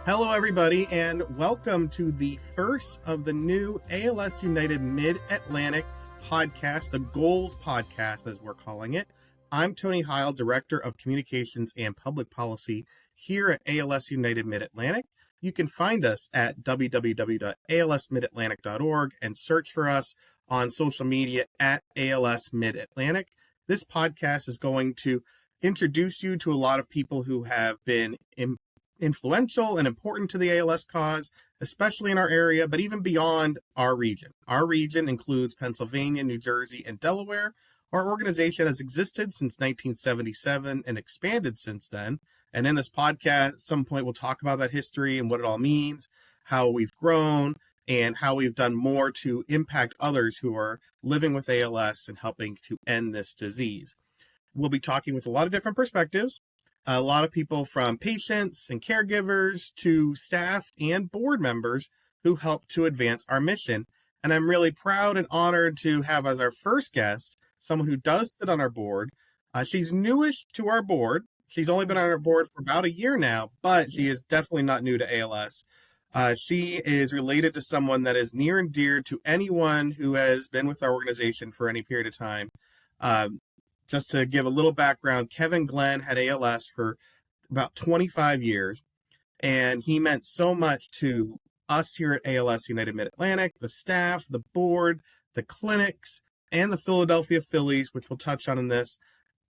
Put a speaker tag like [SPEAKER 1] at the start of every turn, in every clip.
[SPEAKER 1] Hello, everybody, and welcome to the first of the new ALS United Mid-Atlantic podcast, the Goals Podcast, as we're calling it. I'm Tony Heil, Director of Communications and Public Policy here at ALS United Mid-Atlantic. You can find us at www.alsmidatlantic.org and search for us on social media at ALS Mid-Atlantic. This podcast is going to introduce you to a lot of people who have been influential and important to the ALS cause, especially in our area, but even beyond our region. Our region includes Pennsylvania, New Jersey, and Delaware. Our organization has existed since 1977 and expanded since then. And in this podcast, at some point, we'll talk about that history and what it all means, how we've grown, and how we've done more to impact others who are living with ALS and helping to end this disease. We'll be talking with a lot of different perspectives. A lot of people from patients and caregivers to staff and board members who help to advance our mission. And I'm really proud and honored to have as our first guest someone who does sit on our board. She's newish to our board. She's only been on our board for about a year now, but she is definitely not new to ALS. She is related to someone that is near and dear to anyone who has been with our organization for any period of time. Just to give a little background, Kevin Glenn had ALS for about 25 years, and he meant so much to us here at ALS United Mid-Atlantic, the staff, the board, the clinics, and the Philadelphia Phillies, which we'll touch on in this.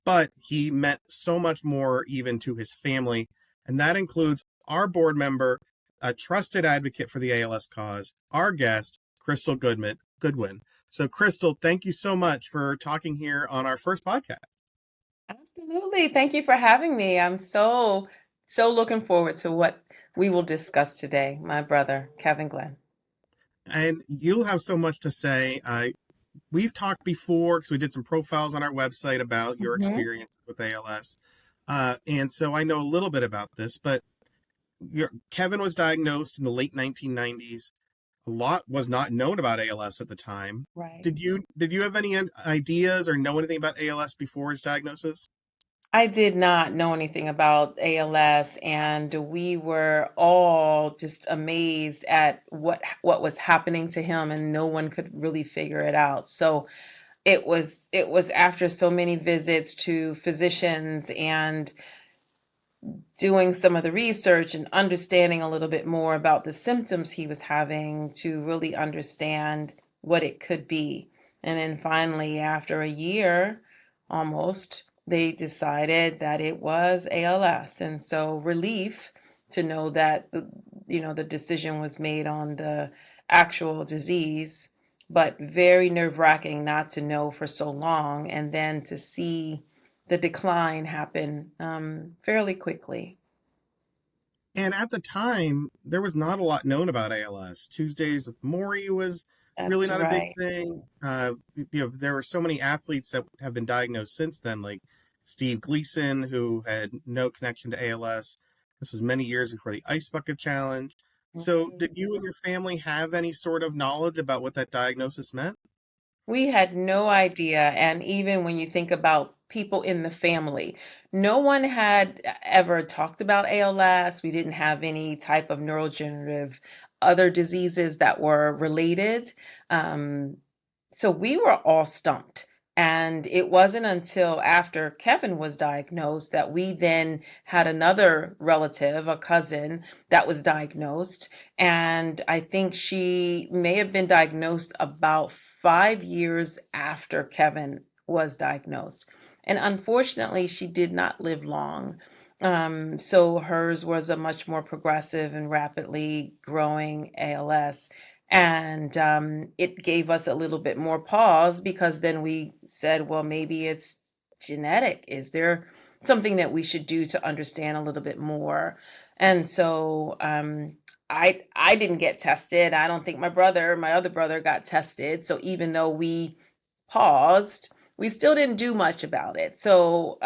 [SPEAKER 1] But he meant so much more even to his family, and that includes our board member, a trusted advocate for the ALS cause, our guest, Crystal Goodwyn. So, Crystal, thank you so much for talking here on our first podcast.
[SPEAKER 2] Absolutely. Thank you for having me. I'm so looking forward to what we will discuss today, my brother, Kevin Glenn.
[SPEAKER 1] And you'll have so much to say. We've talked before because we did some profiles on our website about your experience with ALS. And so I know a little bit about this, but Kevin was diagnosed in the late 1990s. A lot was not known about ALS at the time.
[SPEAKER 2] Right.
[SPEAKER 1] Did you have any ideas or know anything about ALS before his diagnosis?
[SPEAKER 2] I did not know anything about ALS, and we were all just amazed at what was happening to him, and no one could really figure it out. So it was after so many visits to physicians and doing some of the research and understanding a little bit more about the symptoms he was having to really understand what it could be. And then finally, after a year almost, they decided that it was ALS. And so relief to know that, the decision was made on the actual disease, but very nerve-wracking not to know for so long and then to see the decline happen fairly quickly.
[SPEAKER 1] And at the time, there was not a lot known about ALS. Tuesdays with Maury was really
[SPEAKER 2] That's
[SPEAKER 1] not a big
[SPEAKER 2] right.
[SPEAKER 1] thing. There were so many athletes that have been diagnosed since then, like Steve Gleason, who had no connection to ALS. This was many years before the Ice Bucket Challenge. So, did you and your family have any sort of knowledge about what that diagnosis meant?
[SPEAKER 2] We had no idea. And even when you think about people in the family, no one had ever talked about ALS. We didn't have any type of neurodegenerative other diseases that were related. So we were all stumped. And it wasn't until after Kevin was diagnosed that we then had another relative, a cousin, that was diagnosed. And I think she may have been diagnosed about 5 years after Kevin was diagnosed. And unfortunately, she did not live long. So hers was a much more progressive and rapidly growing ALS. And it gave us a little bit more pause because then we said, well, maybe it's genetic. Is there something that we should do to understand a little bit more? And so I didn't get tested. I don't think my other brother got tested. So even though we paused, we still didn't do much about it. So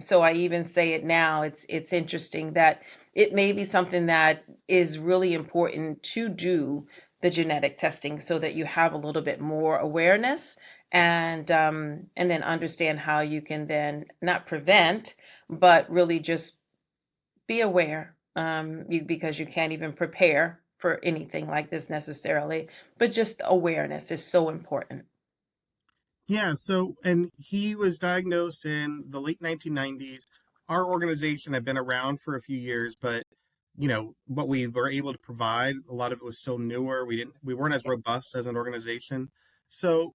[SPEAKER 2] so I even say it now. It's interesting that it may be something that is really important to do the genetic testing so that you have a little bit more awareness and then understand how you can then not prevent, but really just be aware because you can't even prepare for anything like this necessarily. But just awareness is so important.
[SPEAKER 1] Yeah, so, and he was diagnosed in the late 1990s. Our organization had been around for a few years, but what we were able to provide, a lot of it was still newer. We weren't as robust as an organization. So,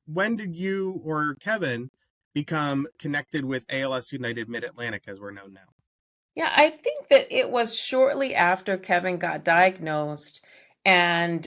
[SPEAKER 1] when did you or Kevin become connected with ALS United Mid Atlantic, as we're known now?
[SPEAKER 2] Yeah, I think that it was shortly after Kevin got diagnosed, and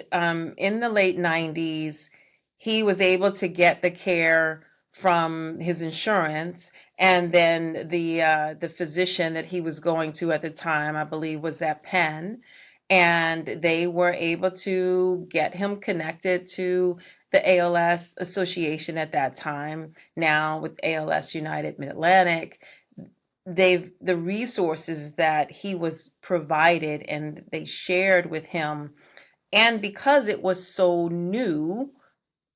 [SPEAKER 2] in the late 90s, he was able to get the care from his insurance, and then the physician that he was going to at the time, I believe, was at Penn, and they were able to get him connected to the ALS Association at that time, now with ALS United Mid-Atlantic. The resources that he was provided and they shared with him, and because it was so new,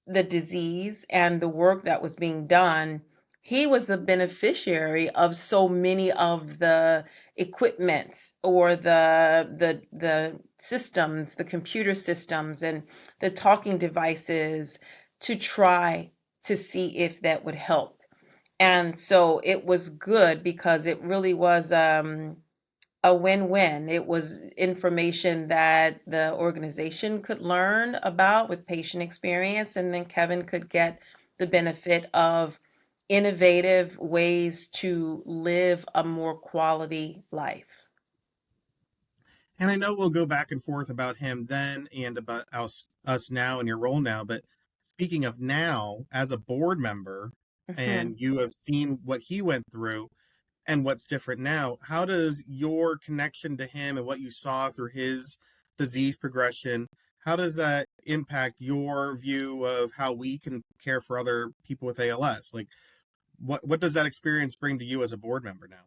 [SPEAKER 2] the disease and the work that was being done, he was the beneficiary of so many of the equipment or the systems, the computer systems and the talking devices to try to see if that would help. And so it was good because it really was a win-win. It was information that the organization could learn about with patient experience, and then Kevin could get the benefit of innovative ways to live a more quality life.
[SPEAKER 1] And I know we'll go back and forth about him then and about us now and your role now. But speaking of now, as a board member,
[SPEAKER 2] Mhm.
[SPEAKER 1] and you have seen what he went through and what's different now, how does your connection to him and what you saw through his disease progression, how does that impact your view of how we can care for other people with ALS? Like, what does that experience bring to you as a board member now?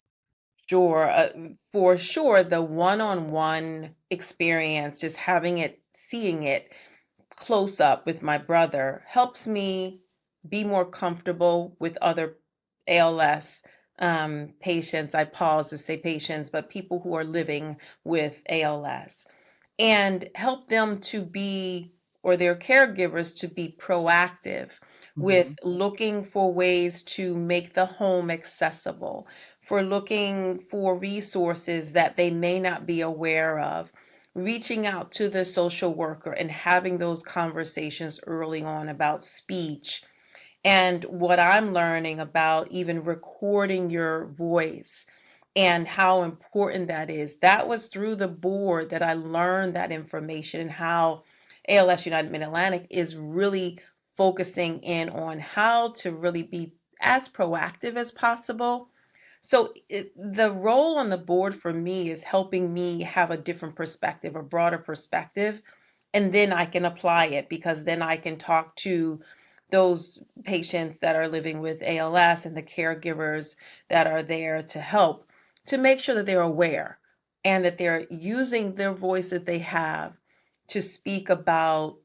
[SPEAKER 2] Sure, for sure, the one-on-one experience, just having it, seeing it close up with my brother helps me be more comfortable with other ALS patients. I pause to say patients, but people who are living with ALS, and help them to be, or their caregivers to be proactive with
[SPEAKER 1] Hmm.
[SPEAKER 2] looking for ways to make the home accessible, for looking for resources that they may not be aware of, reaching out to the social worker and having those conversations early on about speech, and what I'm learning about even recording your voice and how important that is. That was through the board that I learned that information, and how ALS United Mid Atlantic is really focusing in on how to really be as proactive as possible. So the role on the board for me is helping me have a different perspective, a broader perspective, and then I can apply it, because then I can talk to those patients that are living with ALS and the caregivers that are there to help, to make sure that they're aware and that they're using their voice that they have to speak about,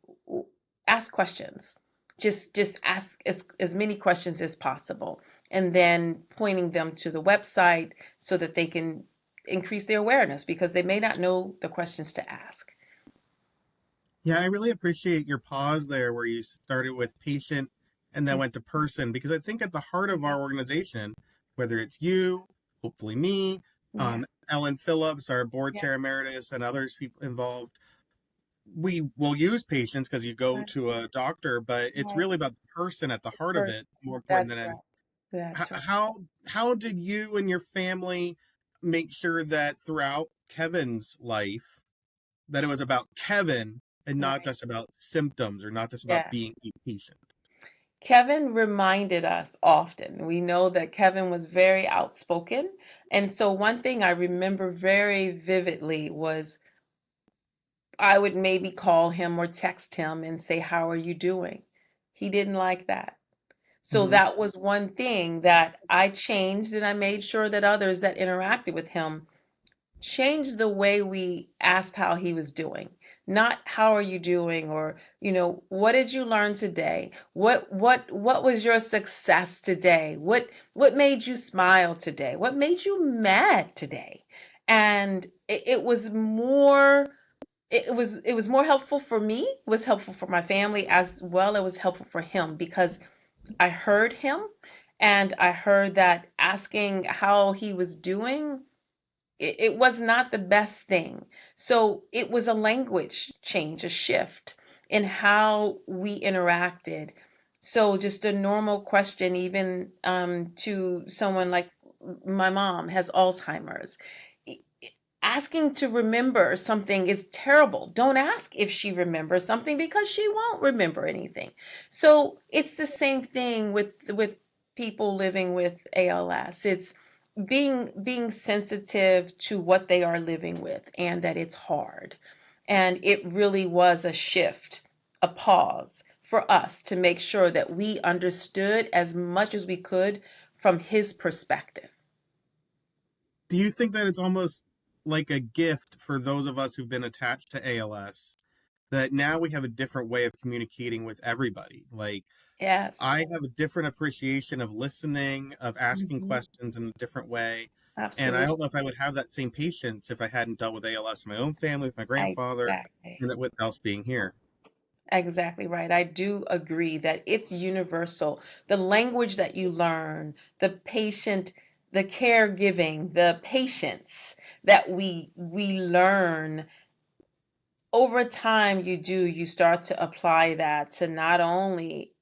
[SPEAKER 2] ask questions. Just ask as many questions as possible, and then pointing them to the website so that they can increase their awareness, because they may not know the questions to ask.
[SPEAKER 1] Yeah, I really appreciate your pause there where you started with patient and then went to person, because I think at the heart of our organization, whether it's you, hopefully me,
[SPEAKER 2] Yeah,
[SPEAKER 1] Ellen Phillips, our board
[SPEAKER 2] yeah,
[SPEAKER 1] chair emeritus, and others people involved, we will use patients because you go
[SPEAKER 2] right,
[SPEAKER 1] to a doctor, but it's
[SPEAKER 2] right.
[SPEAKER 1] really about the person at the heart of
[SPEAKER 2] Person.
[SPEAKER 1] it, more important
[SPEAKER 2] That's
[SPEAKER 1] than
[SPEAKER 2] right.
[SPEAKER 1] any.
[SPEAKER 2] That's right.
[SPEAKER 1] How did you and your family make sure that throughout Kevin's life that it was about Kevin and not
[SPEAKER 2] Right.
[SPEAKER 1] just about symptoms or not just about
[SPEAKER 2] Yeah.
[SPEAKER 1] being a patient?
[SPEAKER 2] Kevin reminded us often. We know that Kevin was very outspoken. And so one thing I remember very vividly was I would maybe call him or text him and say, "How are you doing?" He didn't like that. So
[SPEAKER 1] Hmm.
[SPEAKER 2] that was one thing that I changed, and I made sure that others that interacted with him changed the way we asked how he was doing. Not how are you doing, or what did you learn today? What was your success today? What made you smile today? What made you mad today? And it was more, it was more helpful for me, it was helpful for my family as well. It was helpful for him because I heard him, and I heard that asking how he was doing, it was not the best thing. So it was a language change, a shift in how we interacted. So just a normal question, even to someone like my mom has Alzheimer's. Asking to remember something is terrible. Don't ask if she remembers something because she won't remember anything. So it's the same thing with people living with ALS. It's being sensitive to what they are living with and that it's hard. And it really was a shift, a pause for us to make sure that we understood as much as we could from his perspective.
[SPEAKER 1] Do you think that it's almost like a gift for those of us who've been attached to ALS that now we have a different way of communicating with everybody? Like,
[SPEAKER 2] Yes.
[SPEAKER 1] I have a different appreciation of listening, of asking
[SPEAKER 2] Mhm.
[SPEAKER 1] questions in a different way. And I don't
[SPEAKER 2] Absolutely.
[SPEAKER 1] know if I would have that same patience if I hadn't dealt with ALS in my own family, with my grandfather,
[SPEAKER 2] Exactly.
[SPEAKER 1] and with else being here.
[SPEAKER 2] Exactly right. I do agree that it's universal. The language that you learn, the patient, the caregiving, the patience that we learn over time, you start to apply that to not only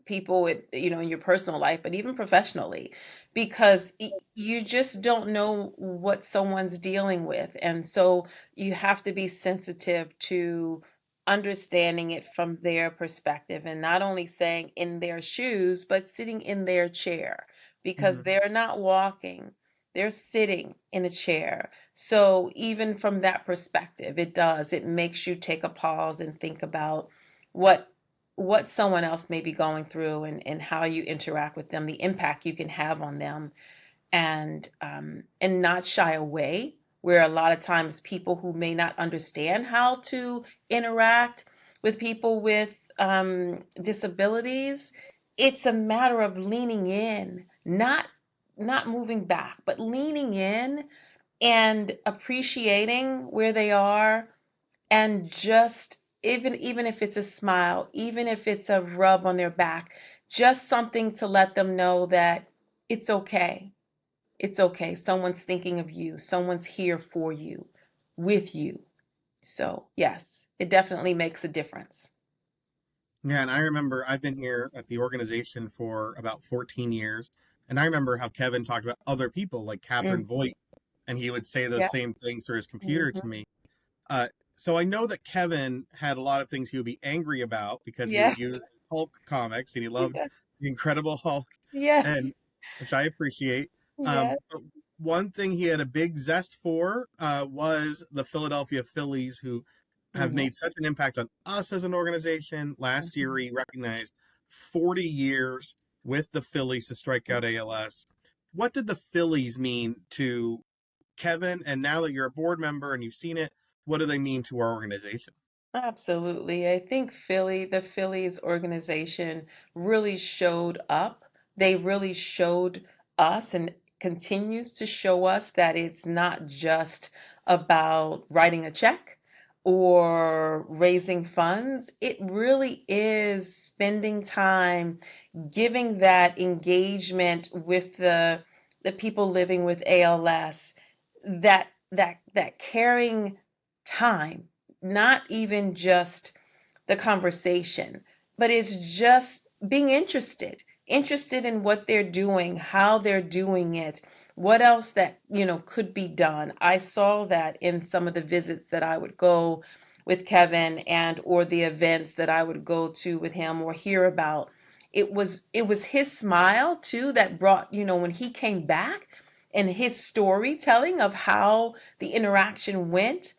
[SPEAKER 2] people with, in your personal life, but even professionally, because you just don't know what someone's dealing with. And so you have to be sensitive to understanding it from their perspective, and not only saying in their shoes, but sitting in their chair, because
[SPEAKER 1] Mhm.
[SPEAKER 2] they're not walking, they're sitting in a chair. So even from that perspective, it makes you take a pause and think about what what someone else may be going through, and how you interact with them, the impact you can have on them, and not shy away. Where a lot of times people who may not understand how to interact with people with disabilities, it's a matter of leaning in, not moving back, but leaning in and appreciating where they are, and just even if it's a smile, even if it's a rub on their back, just something to let them know that it's okay. It's okay. Someone's thinking of you. Someone's here for you, with you. So, yes, it definitely makes a difference.
[SPEAKER 1] Yeah, and I remember I've been here at the organization for about 14 years, and I remember how Kevin talked about other people like
[SPEAKER 2] Mm,
[SPEAKER 1] Catherine Voigt, and he would say those
[SPEAKER 2] yeah.
[SPEAKER 1] same things through his computer to
[SPEAKER 2] Hmm.
[SPEAKER 1] me. So I know that Kevin had a lot of things he would be angry about because he would
[SPEAKER 2] Yes.
[SPEAKER 1] use Hulk comics and he loved
[SPEAKER 2] Yes.
[SPEAKER 1] the Incredible Hulk,
[SPEAKER 2] Yes.
[SPEAKER 1] and which I appreciate.
[SPEAKER 2] Yes.
[SPEAKER 1] But one thing he had a big zest for was the Philadelphia Phillies, who have
[SPEAKER 2] Hmm.
[SPEAKER 1] made such an impact on us as an organization. Last year, he recognized 40 years with the Phillies to strike out ALS. What did the Phillies mean to Kevin? And now that you're a board member and you've seen it, what do they mean to our organization?
[SPEAKER 2] Absolutely. I think the Phillies organization really showed up. They really showed us and continues to show us that it's not just about writing a check or raising funds. It really is spending time, giving that engagement with the people living with ALS, that caring time, not even just the conversation, but it's just being interested in what they're doing, how they're doing it, what else that, could be done. I saw that in some of the visits that I would go with Kevin, and or the events that I would go to with him or hear about. It was his smile too that brought, when he came back, and his storytelling of how the interaction went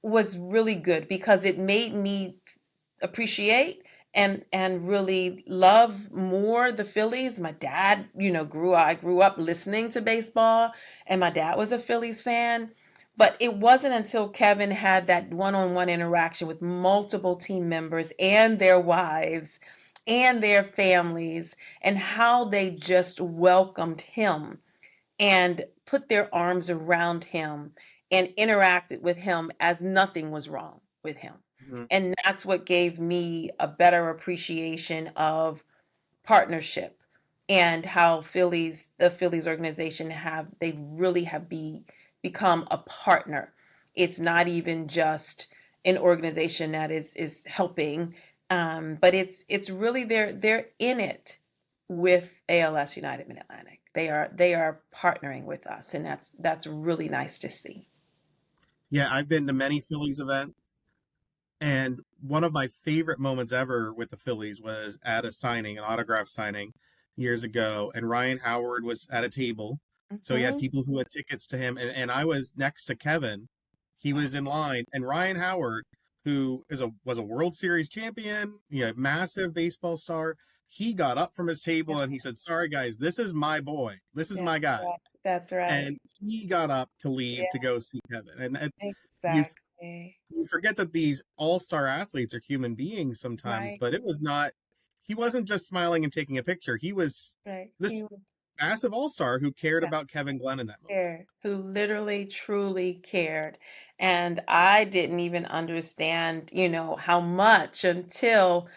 [SPEAKER 2] was really good, because it made me appreciate and really love more the Phillies. My dad, I grew up listening to baseball, and my dad was a Phillies fan. But it wasn't until Kevin had that one-on-one interaction with multiple team members and their wives and their families, and how they just welcomed him and put their arms around him and interacted with him as nothing was wrong with him.
[SPEAKER 1] Mhm.
[SPEAKER 2] And that's what gave me a better appreciation of partnership and how the Phillies organization they really have become a partner. It's not even just an organization that is helping, but it's really they're in it with ALS United Mid Atlantic. They are partnering with us, and that's really nice to see.
[SPEAKER 1] Yeah, I've been to many Phillies events. And one of my favorite moments ever with the Phillies was at a signing, an autograph signing years ago. And Ryan Howard was at a table. So he had
[SPEAKER 2] Hmm.
[SPEAKER 1] people who had tickets to him. And I was next to Kevin. He was in line. And Ryan Howard, who was a World Series champion, massive baseball star, he got up from his table and he said, "Sorry, guys, this is my boy. This is
[SPEAKER 2] That's
[SPEAKER 1] my guy."
[SPEAKER 2] right. That's right.
[SPEAKER 1] And he got up to leave to
[SPEAKER 2] Yeah,
[SPEAKER 1] go see Kevin. And you
[SPEAKER 2] exactly.
[SPEAKER 1] you forget that these all-star athletes are human beings sometimes,
[SPEAKER 2] Right,
[SPEAKER 1] but it was not he wasn't just smiling and taking a picture. He was
[SPEAKER 2] right. He
[SPEAKER 1] this
[SPEAKER 2] was
[SPEAKER 1] massive all-star who cared
[SPEAKER 2] yeah,
[SPEAKER 1] about Kevin Glenn in that moment.
[SPEAKER 2] cared, who literally truly cared. And I didn't even understand, how much until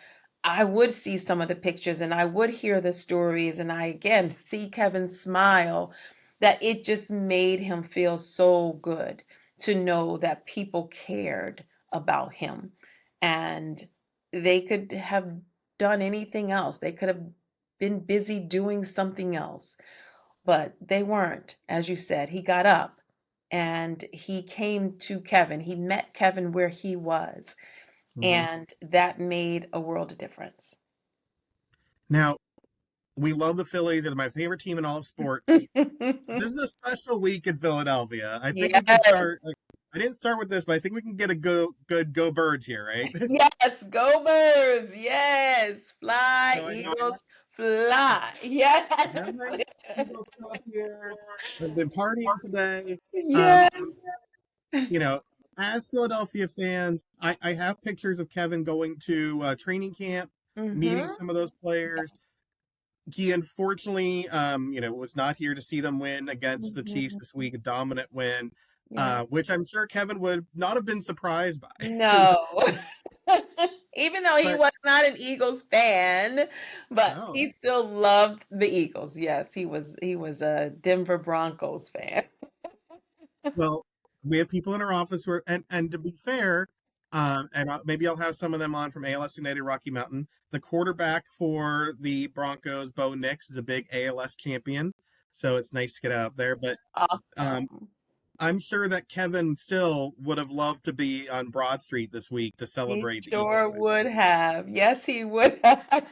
[SPEAKER 2] I would see some of the pictures and I would hear the stories and I again see Kevin smile, that it just made him feel so good to know that people cared about him. And they could have done anything else. They could have been busy doing something else, but they weren't. As you said, he got up and he came to Kevin. He met Kevin where he was,
[SPEAKER 1] Mhm.
[SPEAKER 2] and that made a world of difference.
[SPEAKER 1] Now, we love the Phillies. They're my favorite team in all of sports. This is a special week in Philadelphia. I think we can
[SPEAKER 2] Yes,
[SPEAKER 1] start. Like, I didn't start with this, but I think we can get a good go birds here, right?
[SPEAKER 2] yes, go birds. Yes, fly,
[SPEAKER 1] So
[SPEAKER 2] Eagles, fly.
[SPEAKER 1] I
[SPEAKER 2] Yes.
[SPEAKER 1] got my Eagles stuff here. I've been partying today. Um,
[SPEAKER 2] Yes.
[SPEAKER 1] you know, as Philadelphia fans, I have pictures of Kevin going to training camp, meeting
[SPEAKER 2] Mm-hmm.
[SPEAKER 1] some of those players. He unfortunately, was not here to see them win against the Chiefs
[SPEAKER 2] Hmm.
[SPEAKER 1] this week, a dominant win,
[SPEAKER 2] Yeah.
[SPEAKER 1] which I'm sure Kevin would not have been surprised by.
[SPEAKER 2] No. Even though he
[SPEAKER 1] But
[SPEAKER 2] was not an Eagles fan, but
[SPEAKER 1] no,
[SPEAKER 2] he still loved the Eagles. Yes, he was a Denver Broncos fan.
[SPEAKER 1] well, we have people in our office who are, and to be fair, and maybe I'll have some of them on from ALS United Rocky Mountain. The quarterback for the Broncos, Bo Nix, is a big ALS champion, so it's nice to get out there. But um,
[SPEAKER 2] Awesome.
[SPEAKER 1] I'm sure that Kevin still would have loved to be on Broad Street this week to
[SPEAKER 2] He
[SPEAKER 1] celebrate the Eagles
[SPEAKER 2] sure
[SPEAKER 1] win.
[SPEAKER 2] would have. Yes, he would have.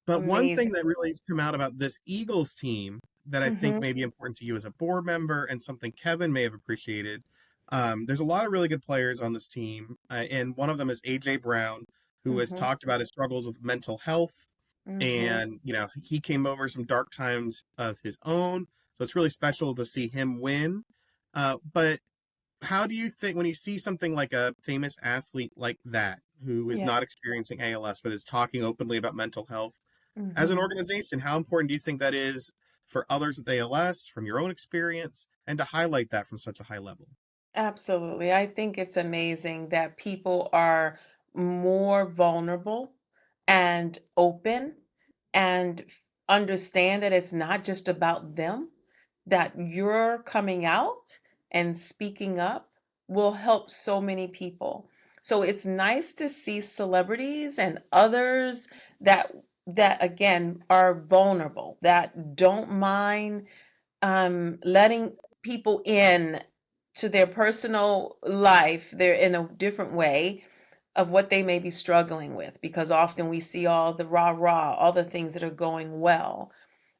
[SPEAKER 1] But one thing
[SPEAKER 2] Amazing.
[SPEAKER 1] that really has come out about this Eagles team that I think
[SPEAKER 2] Hmm.
[SPEAKER 1] may be important to you as a board member and something Kevin may have appreciated. There's a lot of really good players on this team, and one of them is AJ Brown, who has
[SPEAKER 2] Hmm.
[SPEAKER 1] talked about his struggles with mental health,
[SPEAKER 2] Hmm.
[SPEAKER 1] and he came over some dark times of his own. So it's really special to see him win. But how do you think when you see something like a famous athlete like that who is
[SPEAKER 2] Yeah.
[SPEAKER 1] not experiencing ALS but is talking openly about mental health? As an
[SPEAKER 2] Hmm.
[SPEAKER 1] organization, how important do you think that is for others with ALS, from your own experience, and to highlight that from such a high level?
[SPEAKER 2] Absolutely. I think it's amazing that people are more vulnerable and open and understand that it's not just about them, that you're coming out and speaking up will help so many people. So it's nice to see celebrities and others that again are vulnerable, that don't mind letting people in to their personal life, they're in a different way of what they may be struggling with, because often we see all the rah rah, all the things that are going well.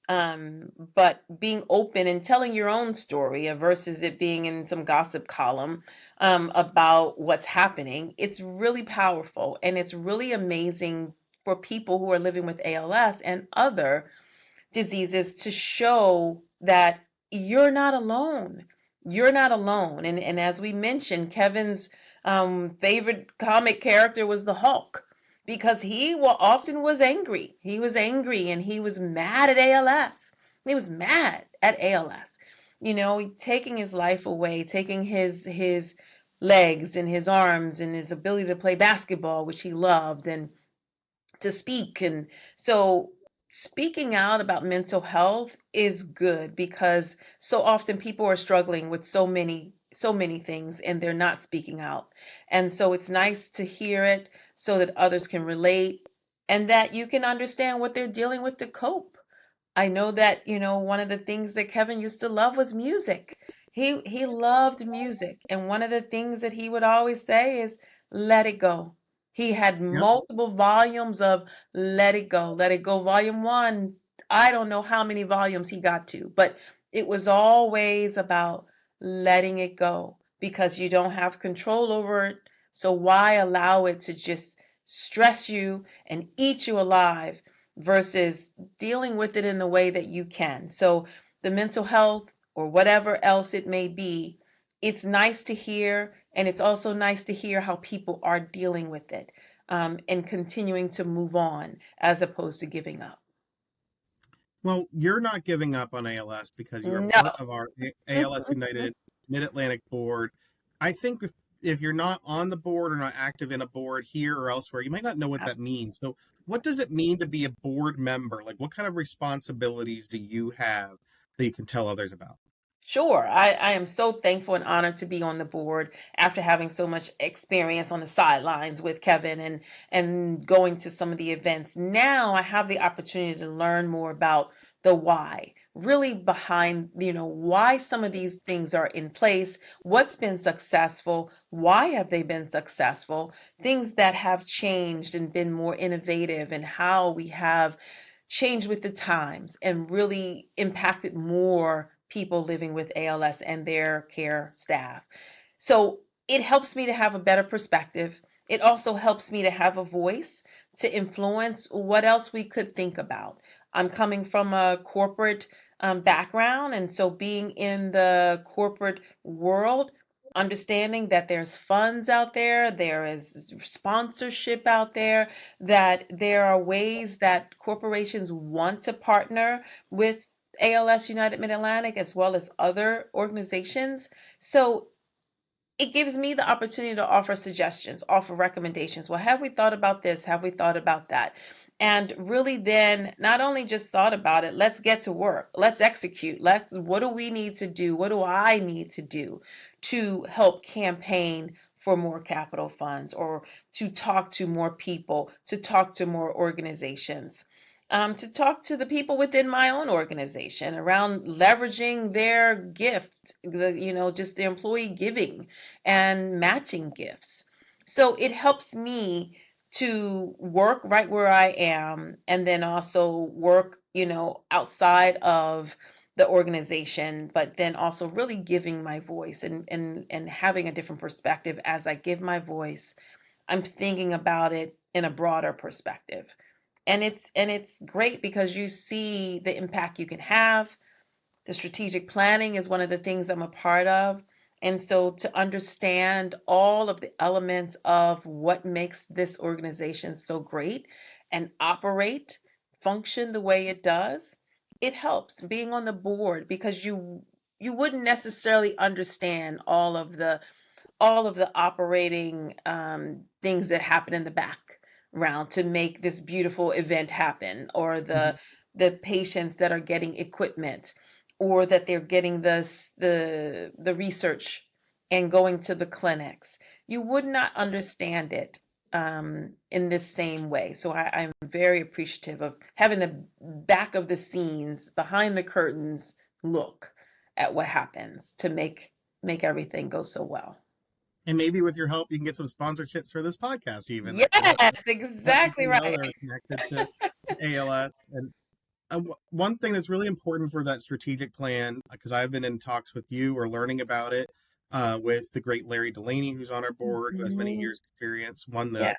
[SPEAKER 2] But being open and telling your own story versus it being in some gossip column about what's happening, it's really powerful and it's really amazing for people who are living with ALS and other diseases to show that you're not alone. You're not alone. And as we mentioned, Kevin's favorite comic character was the Hulk because he often was angry. He was angry and he was mad at ALS. He was mad at ALS. Taking his life away, taking his legs and his arms and his ability to play basketball, which he loved, and to speak. And so speaking out about mental health is good because so often people are struggling with so many things and they're not speaking out. And so it's nice to hear it so that others can relate and that you can understand what they're dealing with to cope. I know that, one of the things that Kevin used to love was music. He loved music, and one of the things that he would always say is let it go. He had
[SPEAKER 1] Yep.
[SPEAKER 2] multiple volumes of Let It Go. Let It Go volume 1. I don't know how many volumes he got to, but it was always about letting it go because you don't have control over it. So why allow it to just stress you and eat you alive versus dealing with it in the way that you can. So, the mental health or whatever else it may be, it's nice to hear, and it's also nice to hear how people are dealing with it and continuing to move on as opposed to giving up.
[SPEAKER 1] Well, you're not giving up on ALS because you are
[SPEAKER 2] No.
[SPEAKER 1] part of our ALS United Mid Atlantic board. I think if you're not on the board or not active in a board here or elsewhere, you might not know what that means. So, what does it mean to be a board member? Like, what kind of responsibilities do you have that you can tell others about?
[SPEAKER 2] Sure. I am so thankful and honored to be on the board after having so much experience on the sidelines with Kevin and going to some of the events. Now I have the opportunity to learn more about the why, really behind, why some of these things are in place, what's been successful, why have they been successful, things that have changed and been more innovative, and how we have changed with the times and really impacted more people living with ALS and their care staff. So it helps me to have a better perspective. It also helps me to have a voice to influence what else we could think about. I'm coming from a corporate background, and so being in the corporate world, understanding that there's funds out there, there is sponsorship out there, that there are ways that corporations want to partner with ALS United Mid Atlantic as well as other organizations. So it gives me the opportunity to offer suggestions, offer recommendations. Well, have we thought about this? Have we thought about that? And really then not only just thought about it, let's get to work. Let's execute. What do we need to do? What do I need to do to help campaign for more capital funds or to talk to more people, to talk to more organizations? To talk to the people within my own organization around leveraging their gift, just the employee giving and matching gifts. So it helps me to work right where I am and then also work, outside of the organization, but then also really giving my voice and having a different perspective as I give my voice. I'm thinking about it in a broader perspective. And it's great because you see the impact you can have. The strategic planning is one of the things I'm a part of. And so to understand all of the elements of what makes this organization so great and operate, function the way it does, it helps being on the board because you wouldn't necessarily understand all of the operating things that happen in the background to make this beautiful event happen, or
[SPEAKER 1] Mhm.
[SPEAKER 2] the patients that are getting equipment, or that they're getting the research and going to the clinics. You would not understand it in this same way. So I'm very appreciative of having the back of the scenes, behind the curtains look at what happens to make everything go so well.
[SPEAKER 1] And maybe with your help, you can get some sponsorships for this podcast, even that can
[SPEAKER 2] Yes,
[SPEAKER 1] let
[SPEAKER 2] exactly
[SPEAKER 1] people know
[SPEAKER 2] right.
[SPEAKER 1] they're connected to ALS. And one thing that's really important for that strategic plan, because I've been in talks with you or learning about it with the great Larry Delaney, who's on our board, who has many
[SPEAKER 2] Mhm.
[SPEAKER 1] years' experience, won the
[SPEAKER 2] Yeah.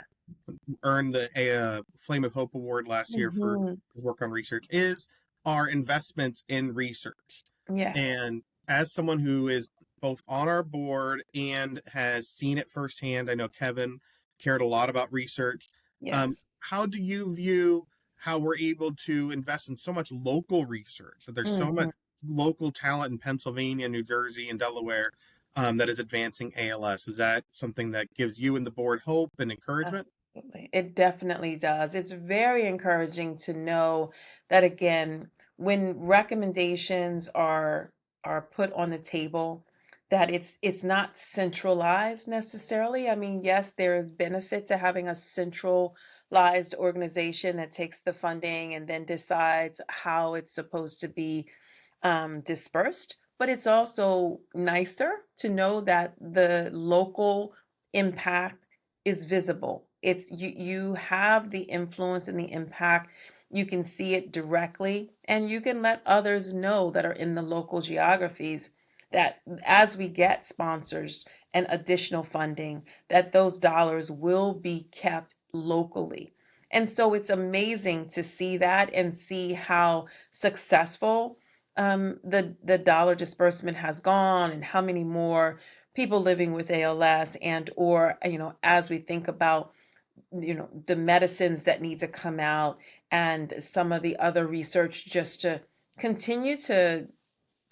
[SPEAKER 1] earned the Flame of Hope Award last year for
[SPEAKER 2] Mhm.
[SPEAKER 1] his work on research, is our investments in research.
[SPEAKER 2] Yes.
[SPEAKER 1] And as someone who is both on our board and has seen it firsthand, I know Kevin cared a lot about research.
[SPEAKER 2] Yes.
[SPEAKER 1] How do you view how we're able to invest in so much local research, that there's so much
[SPEAKER 2] Mhm.
[SPEAKER 1] local talent in Pennsylvania, New Jersey, and Delaware that is advancing ALS. Is that something that gives you and the board hope and encouragement?
[SPEAKER 2] Absolutely. It definitely does. It's very encouraging to know that again, when recommendations are put on the table, that it's not centralized necessarily. I mean, yes, there is benefit to having a centralized organization that takes the funding and then decides how it's supposed to be dispersed, but it's also nicer to know that the local impact is visible. It's you have the influence and the impact. You can see it directly, and you can let others know that are in the local geographies that as we get sponsors and additional funding, that those dollars will be kept locally. And so it's amazing to see that and see how successful the dollar disbursement has gone and how many more people living with ALS and or as we think about the medicines that need to come out and some of the other research just to continue to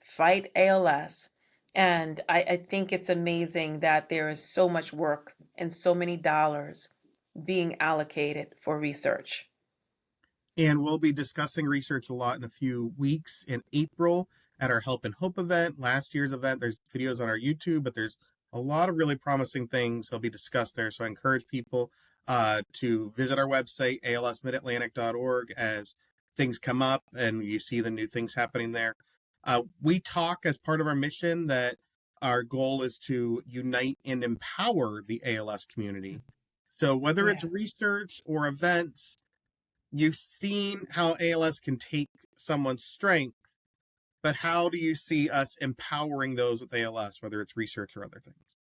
[SPEAKER 2] fight ALS. And I think it's amazing that there is so much work and so many dollars being allocated for research.
[SPEAKER 1] And we'll be discussing research a lot in a few weeks in April at our Help and Hope event, last year's event. There's videos on our YouTube, but there's a lot of really promising things that'll be discussed there. So I encourage people to visit our website, alsmidatlantic.org, as things come up and you see the new things happening there. We talk as part of our mission that our goal is to unite and empower the ALS community. So whether it's
[SPEAKER 2] Yeah,
[SPEAKER 1] research or events, you've seen how ALS can take someone's strength, but how do you see us empowering those with ALS, whether it's research or other things?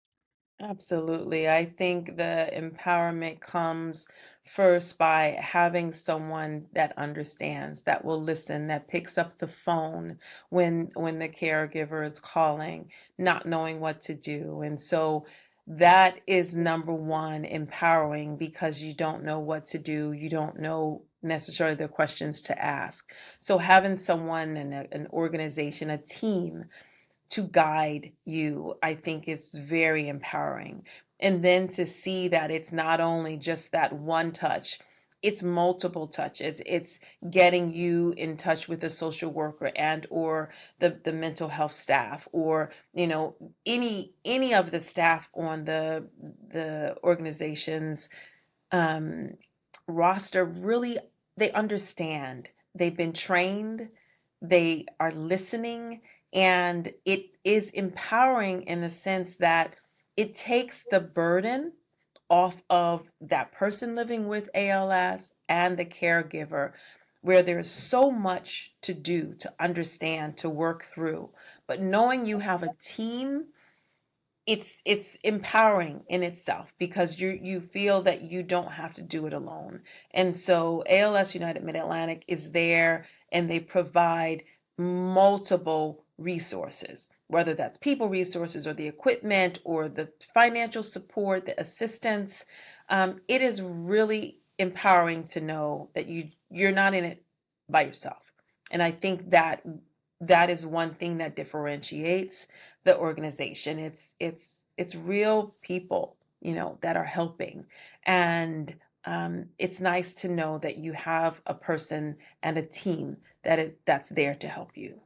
[SPEAKER 2] absolutely. I think the empowerment comes first by having someone that understands, that will listen, that picks up the phone when the caregiver is calling, not knowing what to do. And so that is number one, empowering because you don't know what to do. You don't know necessarily the questions to ask. So having someone and an organization, a team to guide you, I think is very empowering. And then to see that it's not only just that one touch, it's multiple touches. It's getting you in touch with a social worker and or the mental health staff or any of the staff on the organization's um, roster. Really, they understand, they've been trained, they are listening, and it is empowering in the sense that it takes the burden off of that person living with ALS and the caregiver, where there's so much to do, to understand, to work through. But knowing you have a team, it's empowering in itself because you feel that you don't have to do it alone. And so ALS United Mid-Atlantic is there and they provide multiple resources, whether that's people resources or the equipment or the financial support, the assistance. It is really empowering to know that you're not in it by yourself. And I think that that is one thing that differentiates the organization. It's real people, that are helping, and it's nice to know that you have a person and a team that's there to help you.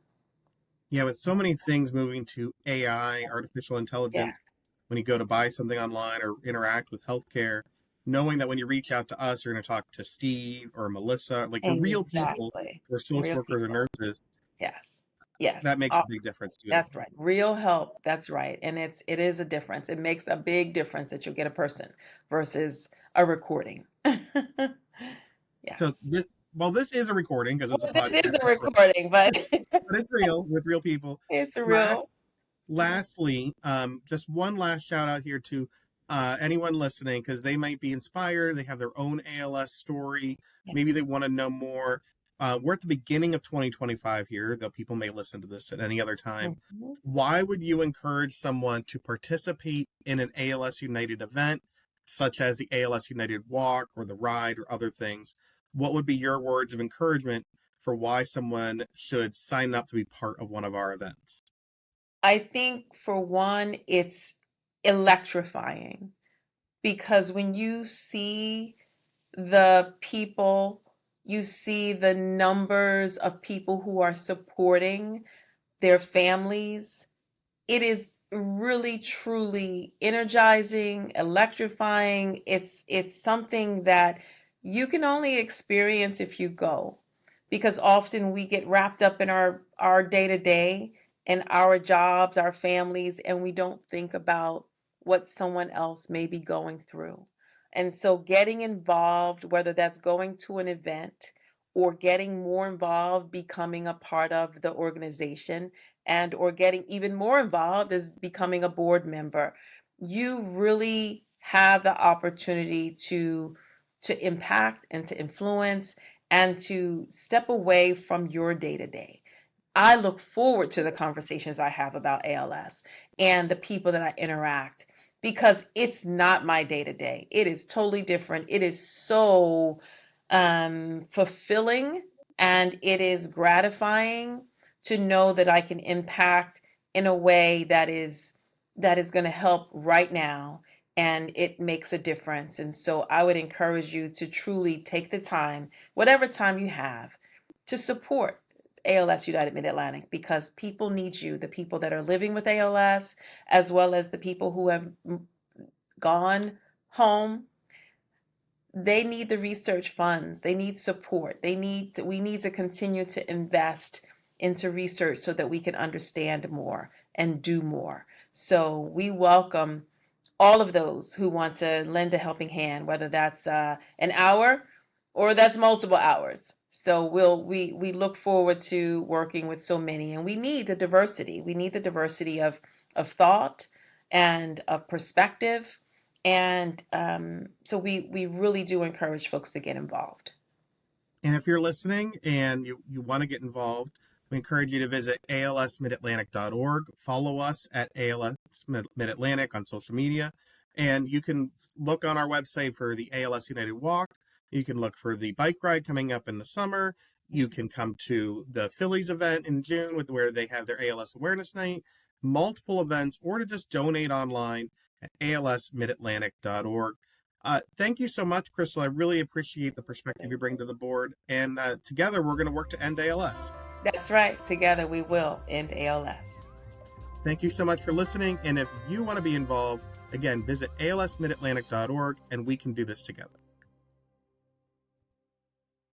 [SPEAKER 1] Yeah, with so many things moving to AI, artificial
[SPEAKER 2] Yeah,
[SPEAKER 1] intelligence, when you go to buy something online or interact with healthcare, knowing that when you reach out to us, you're going to talk to Steve or Melissa, like real people
[SPEAKER 2] exactly.
[SPEAKER 1] or social
[SPEAKER 2] Real
[SPEAKER 1] workers or
[SPEAKER 2] people.
[SPEAKER 1] nurses,
[SPEAKER 2] Yes. Yes.
[SPEAKER 1] that makes a big difference too in the
[SPEAKER 2] That's
[SPEAKER 1] long
[SPEAKER 2] right. Real help. That's right. And it is a difference. It makes a big difference that you get a person versus a recording.
[SPEAKER 1] So
[SPEAKER 2] Yes.
[SPEAKER 1] this is a recording because it's a
[SPEAKER 2] Well, this is
[SPEAKER 1] podcast,
[SPEAKER 2] a recording, but
[SPEAKER 1] but it's real with real people.
[SPEAKER 2] it's
[SPEAKER 1] Last,
[SPEAKER 2] real.
[SPEAKER 1] lastly, just one last shout out here to anyone listening because they might be inspired. They have their own ALS story. Maybe they
[SPEAKER 2] Yes.
[SPEAKER 1] want to know more. We're at the beginning of 2025 here, though people may listen to this at any other time.
[SPEAKER 2] Mhm.
[SPEAKER 1] Why would you encourage someone to participate in an ALS United event, such as the ALS United Walk or the Ride or other things? what would be your words of encouragement for why someone should sign up to be part of one of our events?
[SPEAKER 2] I think for one, it's electrifying because when you see the people, you see the numbers of people who are supporting their families, it is really truly energizing, electrifying. It's something that you can only experience if you go, because often we get wrapped up in our day-to-day and our jobs, our families, and we don't think about what someone else may be going through. And so getting involved, whether that's going to an event or getting more involved, becoming a part of the organization, and or getting even more involved is becoming a board member. You really have the opportunity to impact and to influence and to step away from your day to day. I look forward to the conversations I have about ALS and the people that I interact, because it's not my day to day. It is totally different. It is so fulfilling, and it is gratifying to know that I can impact in a way that is going to help right now, and it makes a difference. And so I would encourage you to truly take the time, whatever time you have, to support ALS United Mid-Atlantic, because people need you, the people that are living with ALS, as well as the people who have gone home. They need the research funds. They need support. We need to continue to invest into research so that we can understand more and do more. So we welcome all of those who want to lend a helping hand, whether that's an hour or that's multiple hours. So we look forward to working with so many, and we need the diversity. We need the diversity of thought and of perspective, and so we really do encourage folks to get involved.
[SPEAKER 1] And if you're listening and you want to get involved, we encourage you to visit alsmidatlantic.org. Follow us at ALS Mid-Atlantic on social media. And you can look on our website for the ALS United Walk. You can look for the bike ride coming up in the summer. You can come to the Phillies event in June where they have their ALS Awareness Night, multiple events, or to just donate online at alsmidatlantic.org. Thank you so much, Crystal. I really appreciate the perspective you bring to the board. And together, we're going to work to end ALS.
[SPEAKER 2] That's right. Together we will end ALS.
[SPEAKER 1] Thank you so much for listening. And if you want to be involved, again, visit alsmidatlantic.org and we can do this together.